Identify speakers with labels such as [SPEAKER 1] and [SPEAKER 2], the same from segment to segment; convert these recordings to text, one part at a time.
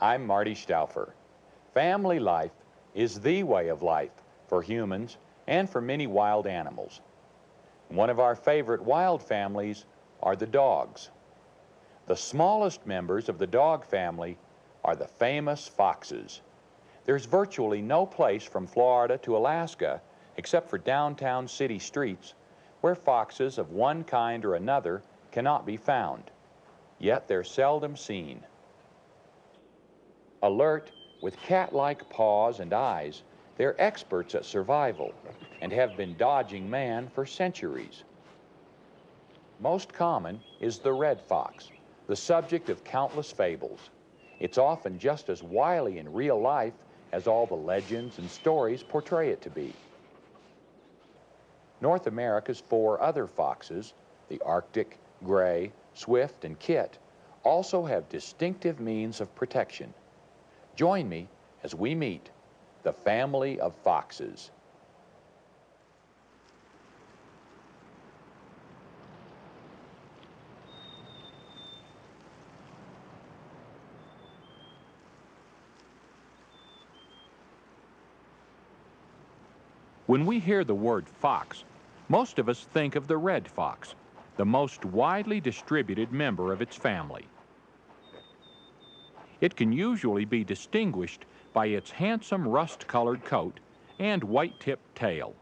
[SPEAKER 1] I'm Marty Stouffer. Family life is the way of life for humans and for many wild animals. One of our favorite wild families are the dogs. The smallest members of the dog family are the famous foxes. There's virtually no place from Florida to Alaska, except for downtown city streets, where foxes of one kind or another cannot be found. Yet they're seldom seen. Alert, with cat-like paws and eyes, they're experts at survival and have been dodging man for centuries. Most common is the red fox, the subject of countless fables. It's often just as wily in real life as all the legends and stories portray it to be. North America's 4 other foxes, the Arctic, gray, swift, and kit, also have distinctive means of protection. Join me as we meet the family of foxes.
[SPEAKER 2] When we hear the word fox, most of us think of the red fox, the most widely distributed member of its family. It can usually be distinguished by its handsome rust-colored coat and white-tipped tail.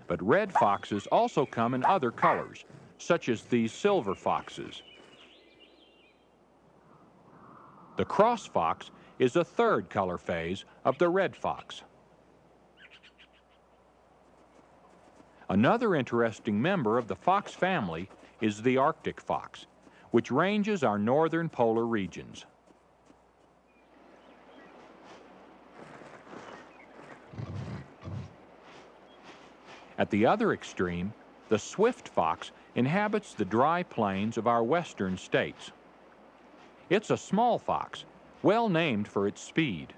[SPEAKER 2] But red foxes also come in other colors, such as these silver foxes. The cross fox is a third color phase of the red fox. Another interesting member of the fox family is the Arctic fox, which ranges our northern polar regions. At the other extreme, the swift fox inhabits the dry plains of our western states. It's a small fox, well named for its speed.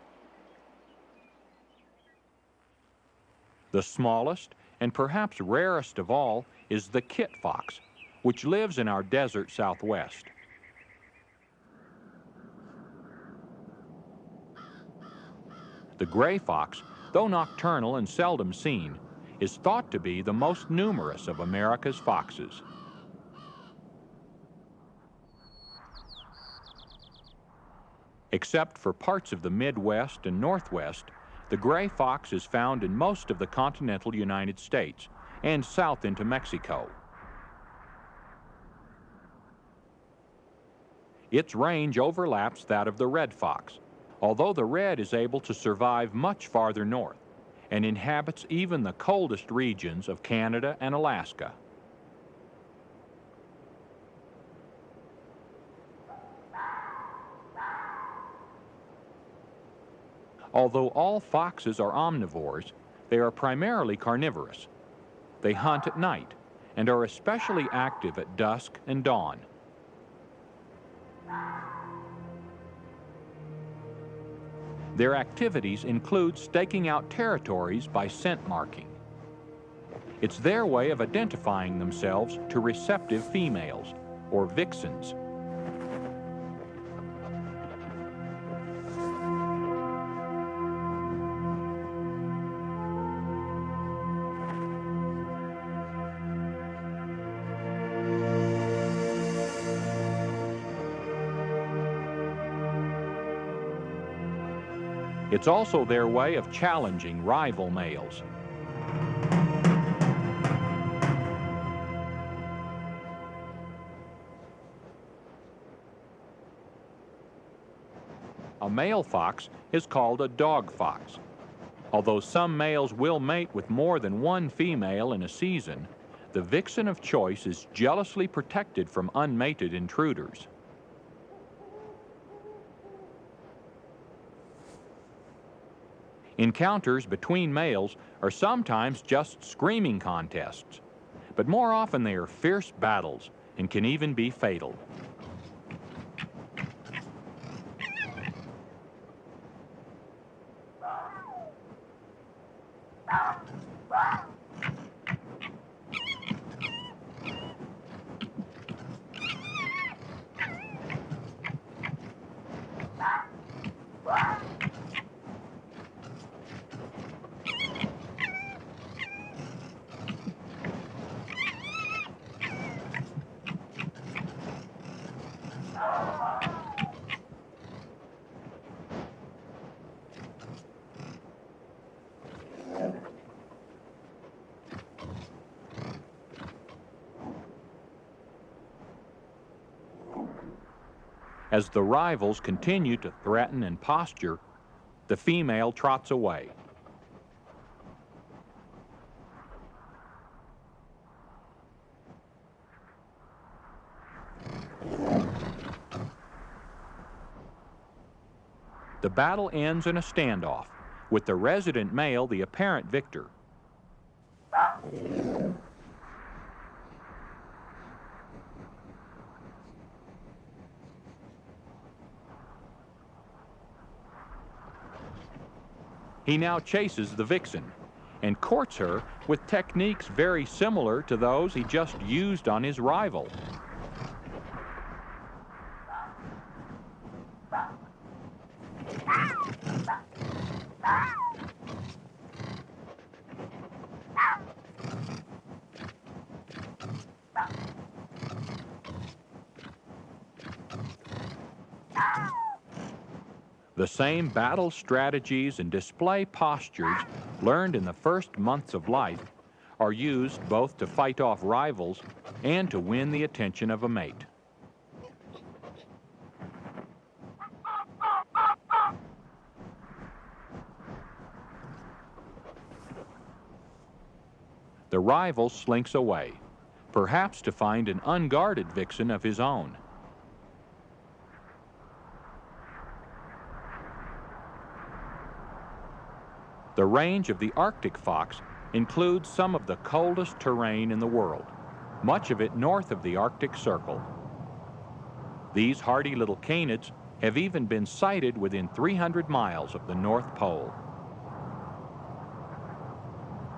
[SPEAKER 2] The smallest and perhaps rarest of all is the kit fox, which lives in our desert southwest. The gray fox, though nocturnal and seldom seen, is thought to be the most numerous of America's foxes. Except for parts of the Midwest and Northwest, the gray fox is found in most of the continental United States and south into Mexico. Its range overlaps that of the red fox, although the red is able to survive much farther north and inhabits even the coldest regions of Canada and Alaska. Although all foxes are omnivores, they are primarily carnivorous. They hunt at night and are especially active at dusk and dawn. Their activities include staking out territories by scent marking. It's their way of identifying themselves to receptive females, or vixens. It's also their way of challenging rival males. A male fox is called a dog fox. Although some males will mate with more than one female in a season, the vixen of choice is jealously protected from unmated intruders. Encounters between males are sometimes just screaming contests, but more often they are fierce battles and can even be fatal. As the rivals continue to threaten and posture, the female trots away. The battle ends in a standoff, with the resident male the apparent victor. He now chases the vixen and courts her with techniques very similar to those he just used on his rival. The same battle strategies and display postures learned in the first months of life are used both to fight off rivals and to win the attention of a mate. The rival slinks away, perhaps to find an unguarded vixen of his own. The range of the Arctic fox includes some of the coldest terrain in the world, much of it north of the Arctic Circle. These hardy little canids have even been sighted within 300 miles of the North Pole.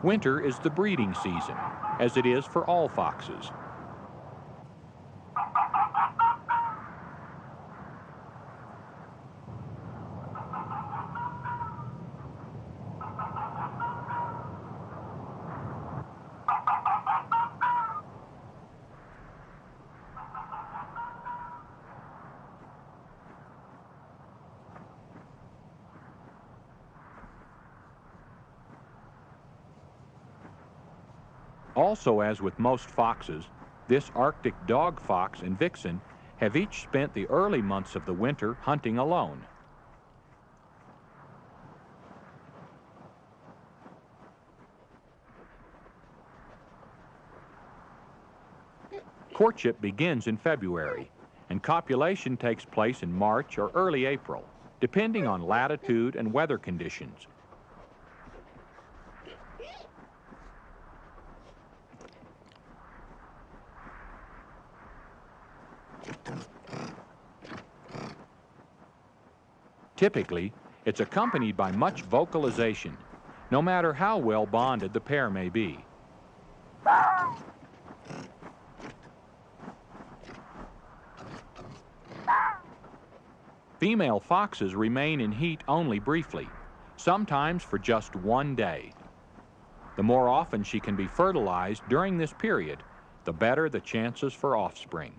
[SPEAKER 2] Winter is the breeding season, as it is for all foxes. Also, as with most foxes, this Arctic dog fox and vixen have each spent the early months of the winter hunting alone. Courtship begins in February, and copulation takes place in March or early April, depending on latitude and weather conditions. Typically, it's accompanied by much vocalization, no matter how well bonded the pair may be. Female foxes remain in heat only briefly, sometimes for just one day. The more often she can be fertilized during this period, the better the chances for offspring.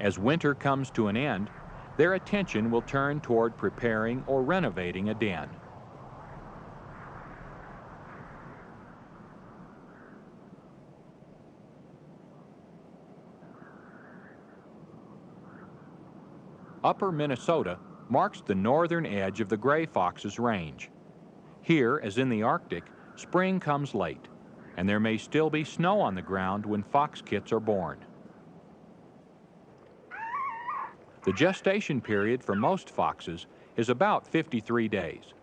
[SPEAKER 2] As winter comes to an end, their attention will turn toward preparing or renovating a den. Upper Minnesota marks the northern edge of the gray fox's range. Here, as in the Arctic, spring comes late, and there may still be snow on the ground when fox kits are born. The gestation period for most foxes is about 53 days.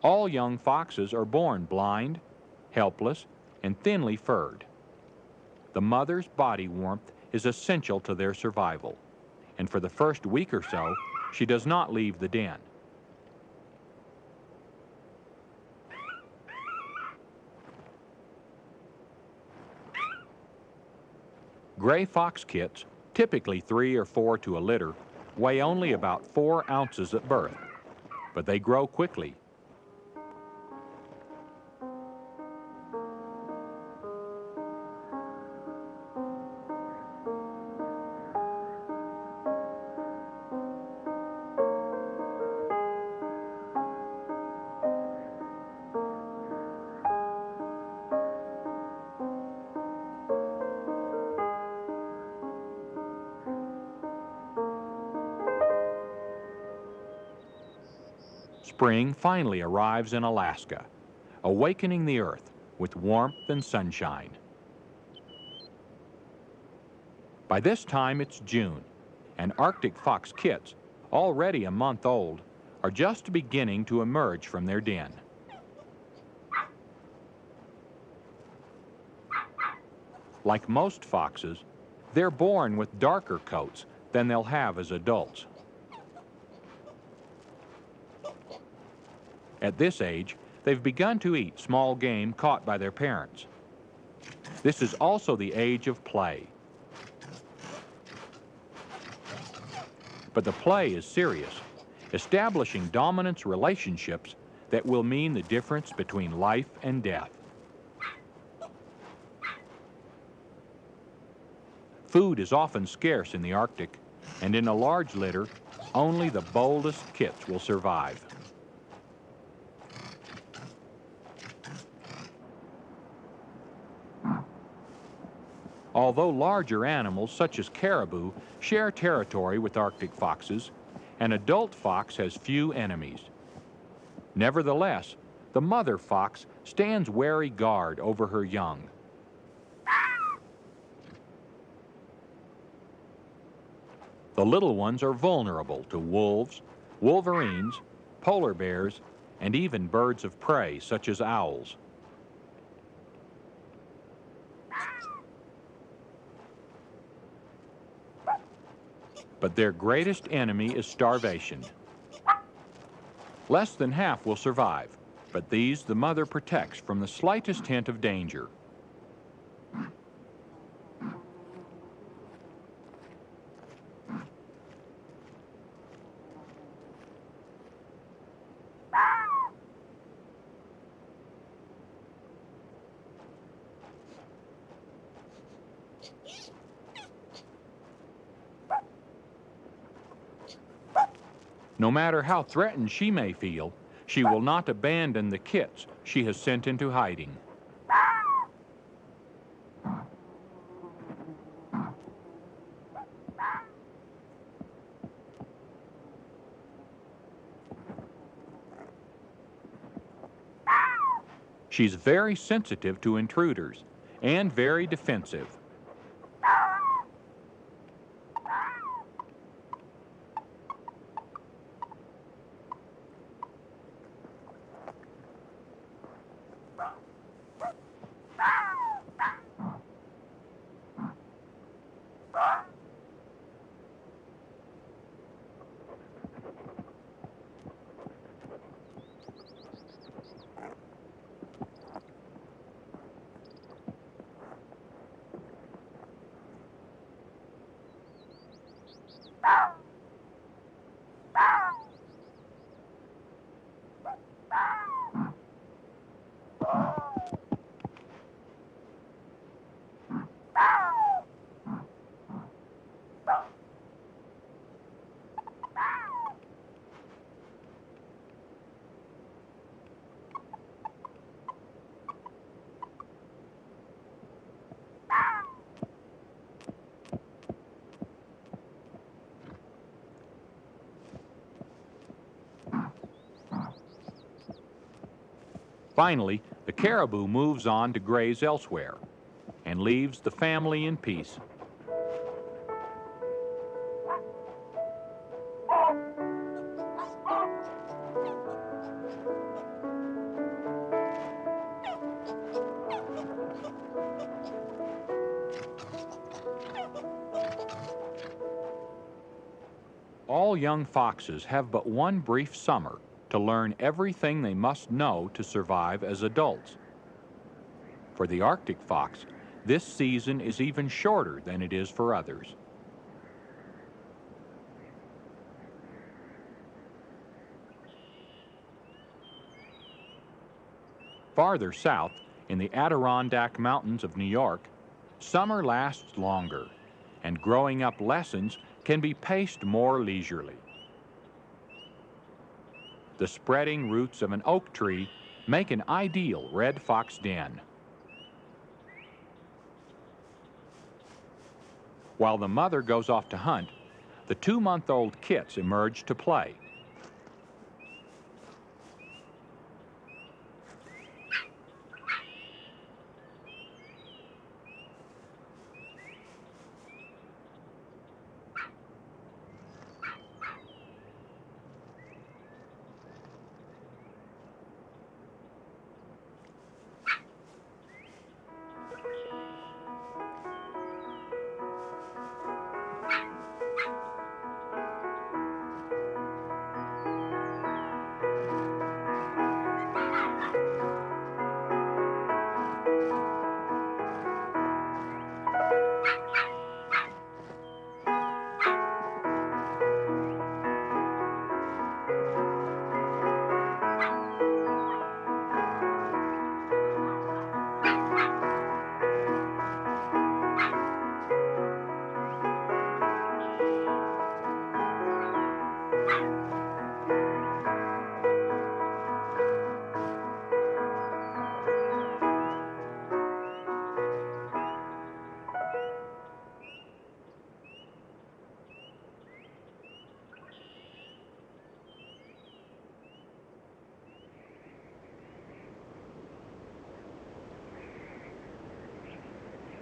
[SPEAKER 2] All young foxes are born blind, helpless, and thinly furred. The mother's body warmth is essential to their survival, and for the first week or so, she does not leave the den. Gray fox kits, typically 3 or 4 to a litter, weigh only about 4 ounces at birth, but they grow quickly. Spring finally arrives in Alaska, awakening the earth with warmth and sunshine. By this time it's June, and Arctic fox kits, already a month old, are just beginning to emerge from their den. Like most foxes, they're born with darker coats than they'll have as adults. At this age, they've begun to eat small game caught by their parents. This is also the age of play. But the play is serious, establishing dominance relationships that will mean the difference between life and death. Food is often scarce in the Arctic, and in a large litter, only the boldest kits will survive. Although larger animals, such as caribou, share territory with Arctic foxes, an adult fox has few enemies. Nevertheless, the mother fox stands wary guard over her young. The little ones are vulnerable to wolves, wolverines, polar bears, and even birds of prey, such as owls. But their greatest enemy is starvation. Less than half will survive, but these the mother protects from the slightest hint of danger. No matter how threatened she may feel, she will not abandon the kits she has sent into hiding. She's very sensitive to intruders and very defensive. Finally, the caribou moves on to graze elsewhere and leaves the family in peace. All young foxes have but one brief summer to learn everything they must know to survive as adults. For the Arctic fox, this season is even shorter than it is for others. Farther south, in the Adirondack Mountains of New York, summer lasts longer, and growing up lessons can be paced more leisurely. The spreading roots of an oak tree make an ideal red fox den. While the mother goes off to hunt, the 2-month-old kits emerge to play.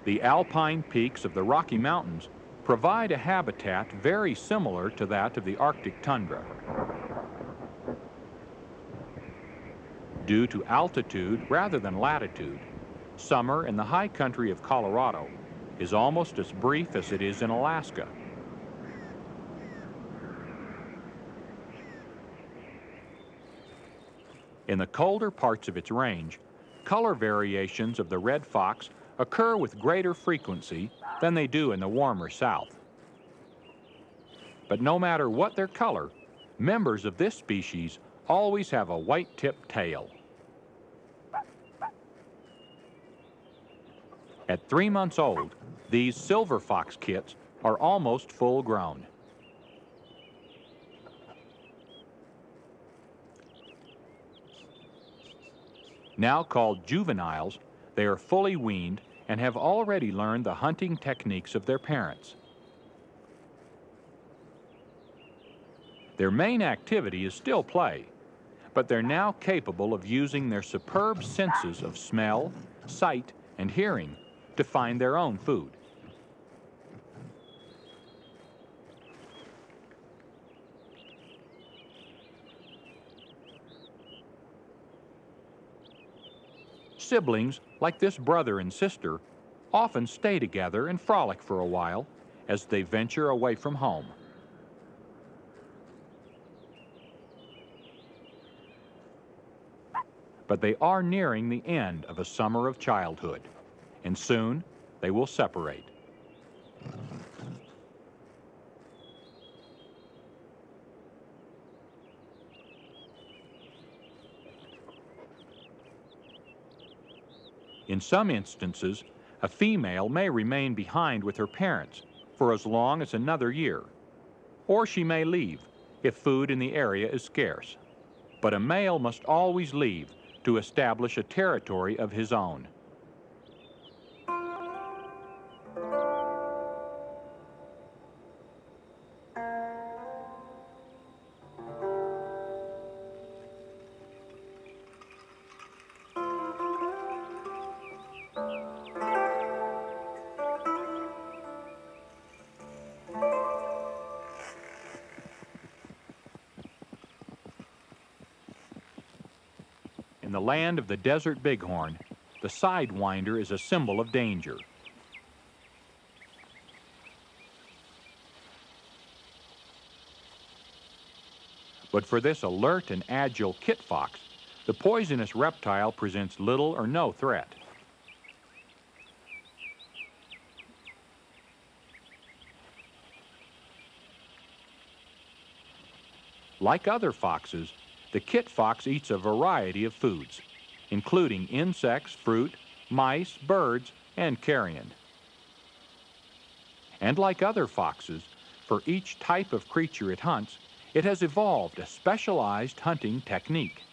[SPEAKER 2] The alpine peaks of the Rocky Mountains provide a habitat very similar to that of the Arctic tundra. Due to altitude rather than latitude, summer in the high country of Colorado is almost as brief as it is in Alaska. In the colder parts of its range, color variations of the red fox occur with greater frequency than they do in the warmer south. But no matter what their color, members of this species always have a white-tipped tail. At 3 months old, these silver fox kits are almost full grown. Now called juveniles, they are fully weaned and have already learned the hunting techniques of their parents. Their main activity is still play, but they're now capable of using their superb senses of smell, sight, and hearing to find their own food. Siblings, like this brother and sister, often stay together and frolic for a while as they venture away from home. But they are nearing the end of a summer of childhood, and soon they will separate. In some instances, a female may remain behind with her parents for as long as another year, or she may leave if food in the area is scarce. But a male must always leave to establish a territory of his own. In the land of the desert bighorn, the sidewinder is a symbol of danger. But for this alert and agile kit fox, the poisonous reptile presents little or no threat. Like other foxes, the kit fox eats a variety of foods, including insects, fruit, mice, birds, and carrion. And like other foxes, for each type of creature it hunts, it has evolved a specialized hunting technique.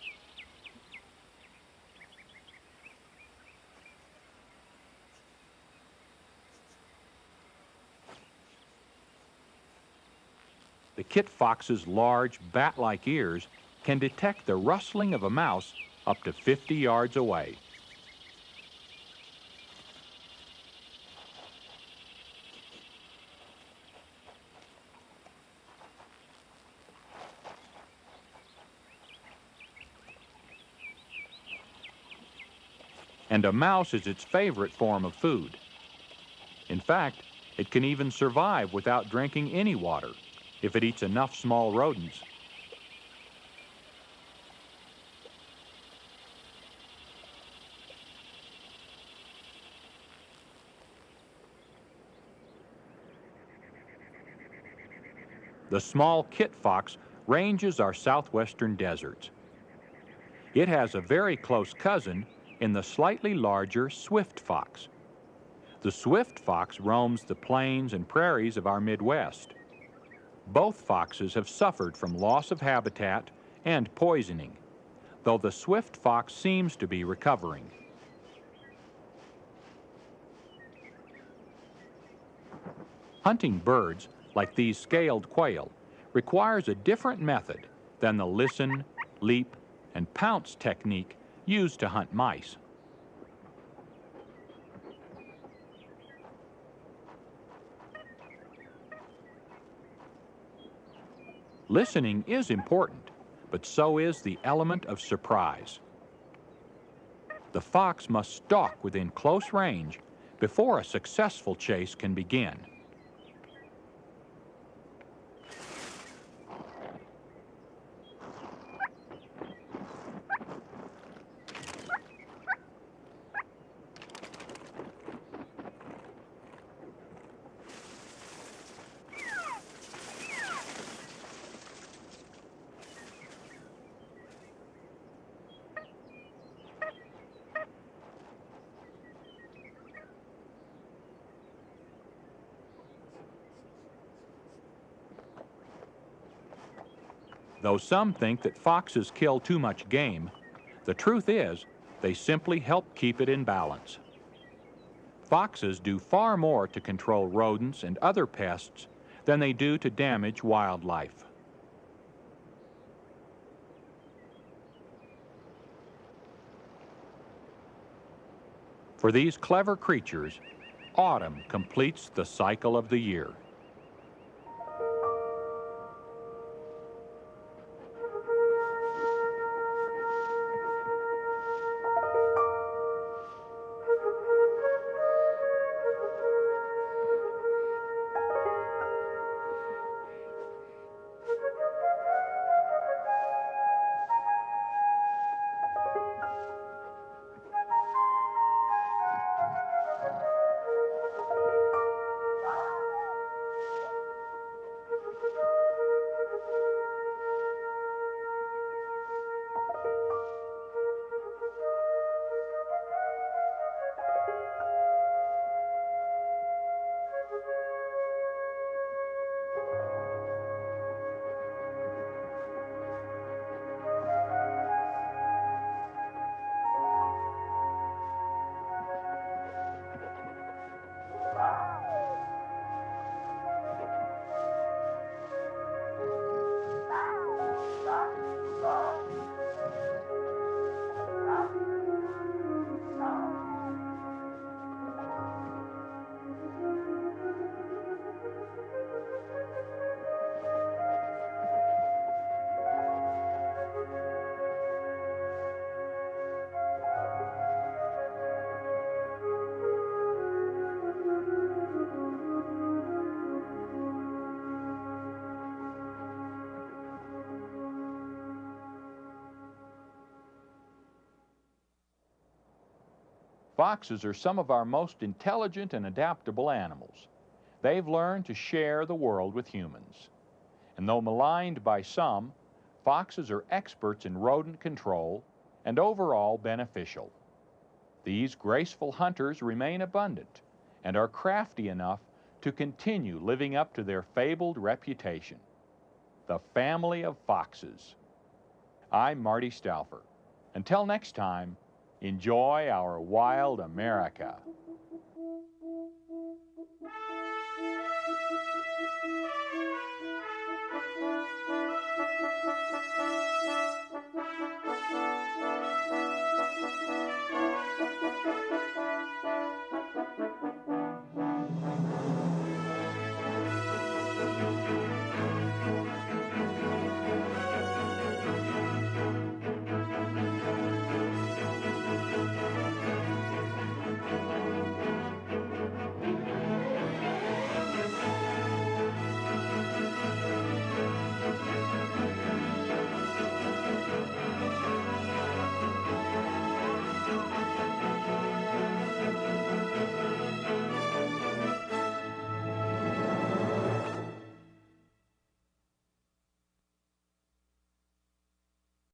[SPEAKER 2] The kit fox's large, bat-like ears can detect the rustling of a mouse up to 50 yards away. And a mouse is its favorite form of food. In fact, it can even survive without drinking any water if it eats enough small rodents. The small kit fox ranges our southwestern deserts. It has a very close cousin in the slightly larger swift fox. The swift fox roams the plains and prairies of our Midwest. Both foxes have suffered from loss of habitat and poisoning, though the swift fox seems to be recovering. Hunting birds, like these scaled quail, requires a different method than the listen, leap, and pounce technique used to hunt mice. Listening is important, but so is the element of surprise. The fox must stalk within close range before a successful chase can begin. Though some think that foxes kill too much game, the truth is they simply help keep it in balance. Foxes do far more to control rodents and other pests than they do to damage wildlife. For these clever creatures, autumn completes the cycle of the year. Foxes are some of our most intelligent and adaptable animals. They've learned to share the world with humans. And though maligned by some, foxes are experts in rodent control and overall beneficial. These graceful hunters remain abundant and are crafty enough to continue living up to their fabled reputation. The family of foxes. I'm Marty Stouffer. Until next time, enjoy our wild America.